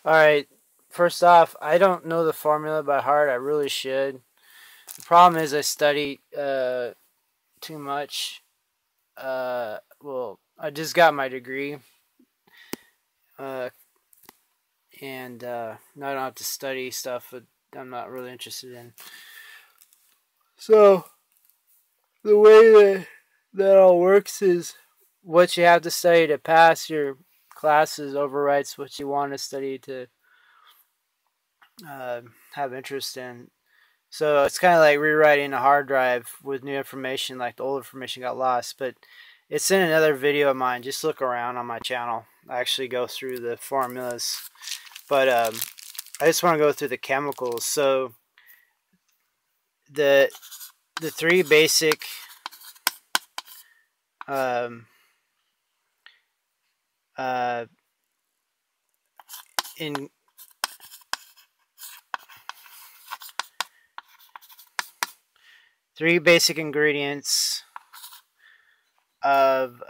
Alright, first off, I don't know the formula by heart. I really should. The problem is I study too much. Well, I just got my degree, uh, and now I don't have to study stuff that I'm not really interested in. So, the way that all works is what you have to study to pass your classes overwrites what you want to study to uh, have interest in. So it's kind of like rewriting a hard drive with new information, like the old information got lost. But it's in another video of mine. Just look around on my channel. I actually go through the formulas. But I just want to go through the chemicals. So the three basic um, uh, in three basic ingredients of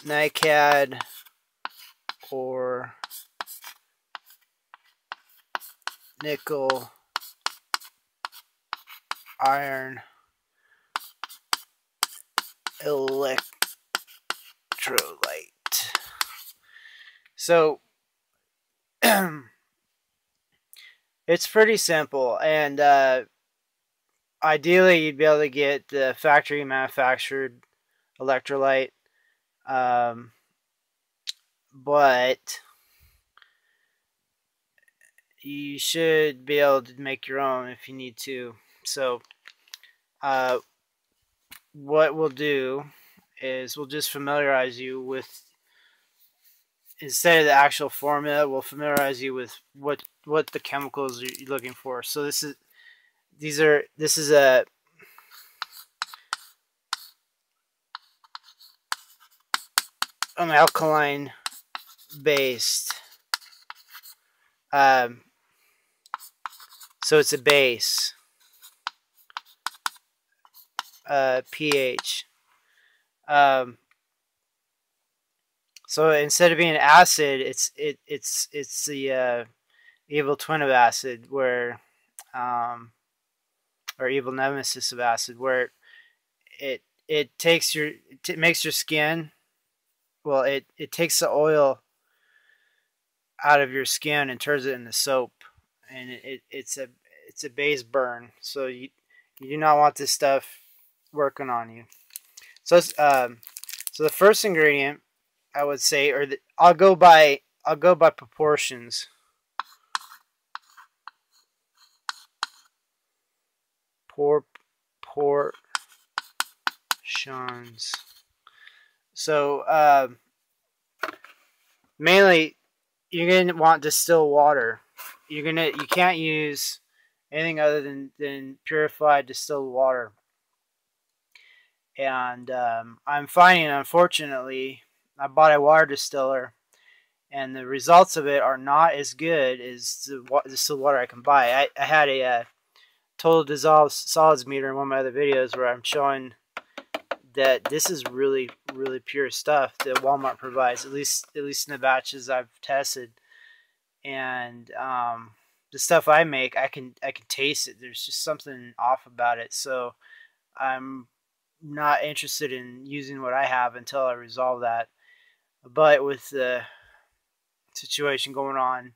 NiCad or nickel, iron, electrolyte. So it's pretty simple, and ideally you'd be able to get the factory manufactured electrolyte, but you should be able to make your own if you need to. So what we'll do is we'll just familiarize you with, instead of the actual formula, we'll familiarize you with what the chemicals you're looking for. So this is an alkaline based. So it's a base. pH. So instead of being an acid, it's the evil twin of acid, where or evil nemesis of acid, where it takes it makes your skin. Well, it takes the oil out of your skin and turns it into soap, and it's a base burn. So you do not want this stuff working on you. So so the first ingredient I would say, or I'll go by proportions. Portions. So mainly you're gonna want distilled water. You can't use anything other than purified distilled water. And I'm finding, unfortunately, I bought a water distiller, and the results of it are not as good as the distilled water I can buy. I had a total dissolved solids meter in one of my other videos where I'm showing that this is really pure stuff that Walmart provides, at least in the batches I've tested. And the stuff I make, I can taste it. There's just something off about it. So I'm not interested in using what I have until I resolve that. But with the situation going on,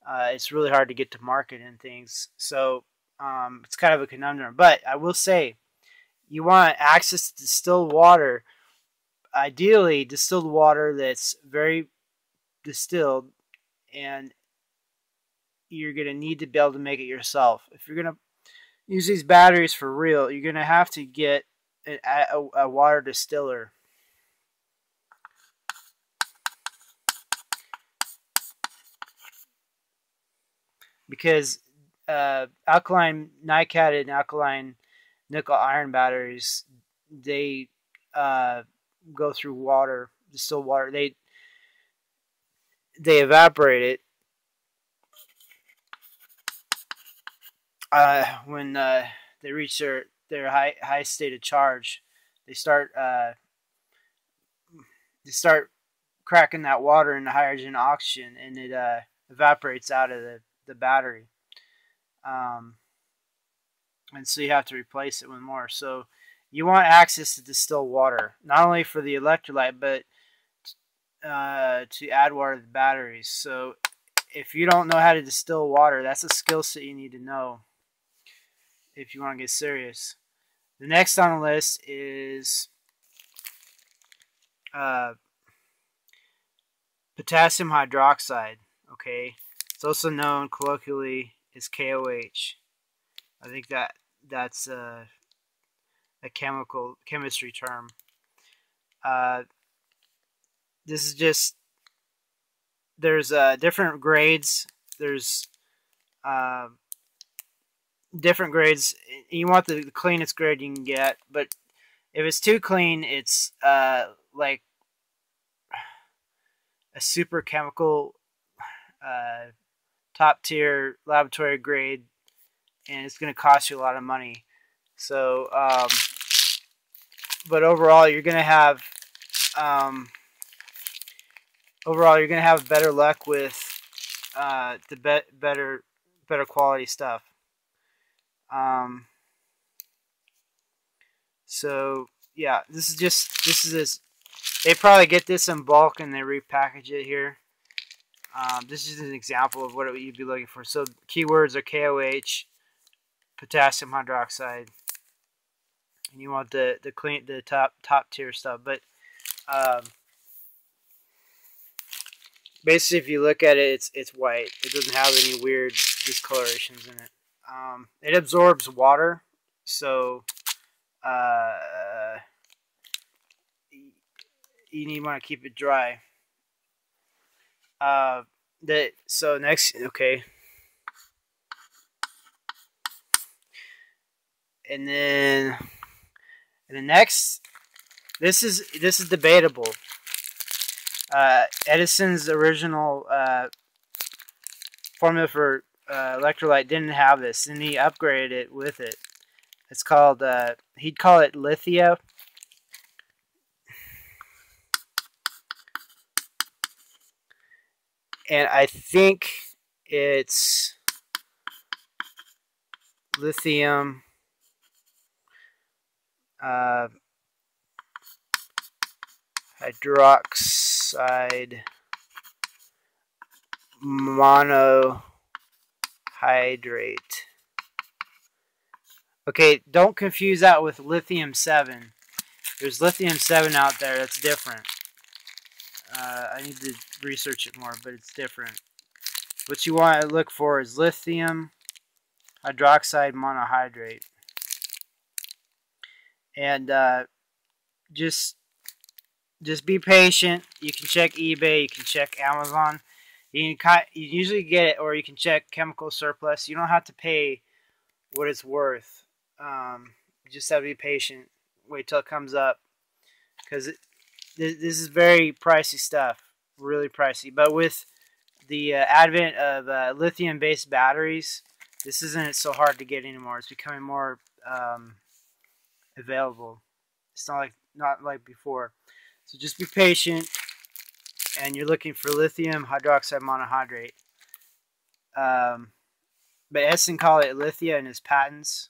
it's really hard to get to market and things. So it's kind of a conundrum. But I will say, you want access to distilled water, ideally distilled water that's very distilled, and you're going to need to be able to make it yourself. If you're going to use these batteries for real, you're going to have to get a water distiller. Because alkaline NiCad and alkaline nickel iron batteries, they go through water, distilled water. They evaporate it when they reach their high state of charge. they start cracking that water into hydrogen and oxygen, and it evaporates out of the battery. And so you have to replace it with more. So you want access to distilled water, not only for the electrolyte, but to add water to the batteries. So if you don't know how to distill water, that's a skill set you need to know if you want to get serious. The next on the list is potassium hydroxide. Okay, it's also known colloquially as KOH. I think that's a chemistry term. This is just, there's different grades. There's different grades. You want the cleanest grade you can get, but if it's too clean, it's like a super chemical, top tier laboratory grade, and it's going to cost you a lot of money. So, but overall, you're going to have better luck with the better quality stuff. So yeah, this is they probably get this in bulk and they repackage it here. This is an example of what you'd be looking for. So keywords are KOH, potassium hydroxide, and you want the top tier stuff. But basically, if you look at it, it's white. It doesn't have any weird discolorations in it. It absorbs water, so you want to keep it dry. So next, okay, and then next, this is debatable. Edison's original formula for electrolyte didn't have this, and he upgraded it with it. It's called, he'd call it lithium. And I think it's lithium hydroxide monohydrate. Okay, don't confuse that with lithium-7. There's lithium-7 out there that's different. I need to research it more, but it's different. What you want to look for is lithium hydroxide monohydrate. And just be patient. You can check eBay, you can check Amazon. You usually get it, or you can check Chemical Surplus. You don't have to pay what it's worth. You just have to be patient. Wait till it comes up, because this is very pricey stuff, really pricey. But with the advent of lithium-based batteries, this isn't so hard to get anymore. It's becoming more available. It's not like before. So just be patient, and you're looking for lithium hydroxide monohydrate. But Edison called it Lithia in his patents.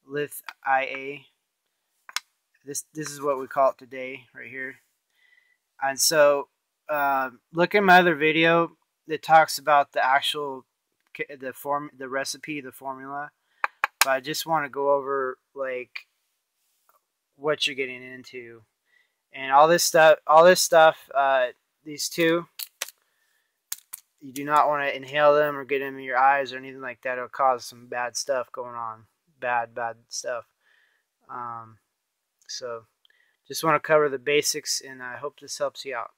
Lith-IA. This is what we call it today, right here. And so, look at my other video that talks about the actual the recipe, the formula. But I just want to go over like what you're getting into, and all this stuff. These two, you do not want to inhale them or get them in your eyes or anything like that. It'll cause some bad stuff going on. Bad stuff. So just want to cover the basics, and I hope this helps you out.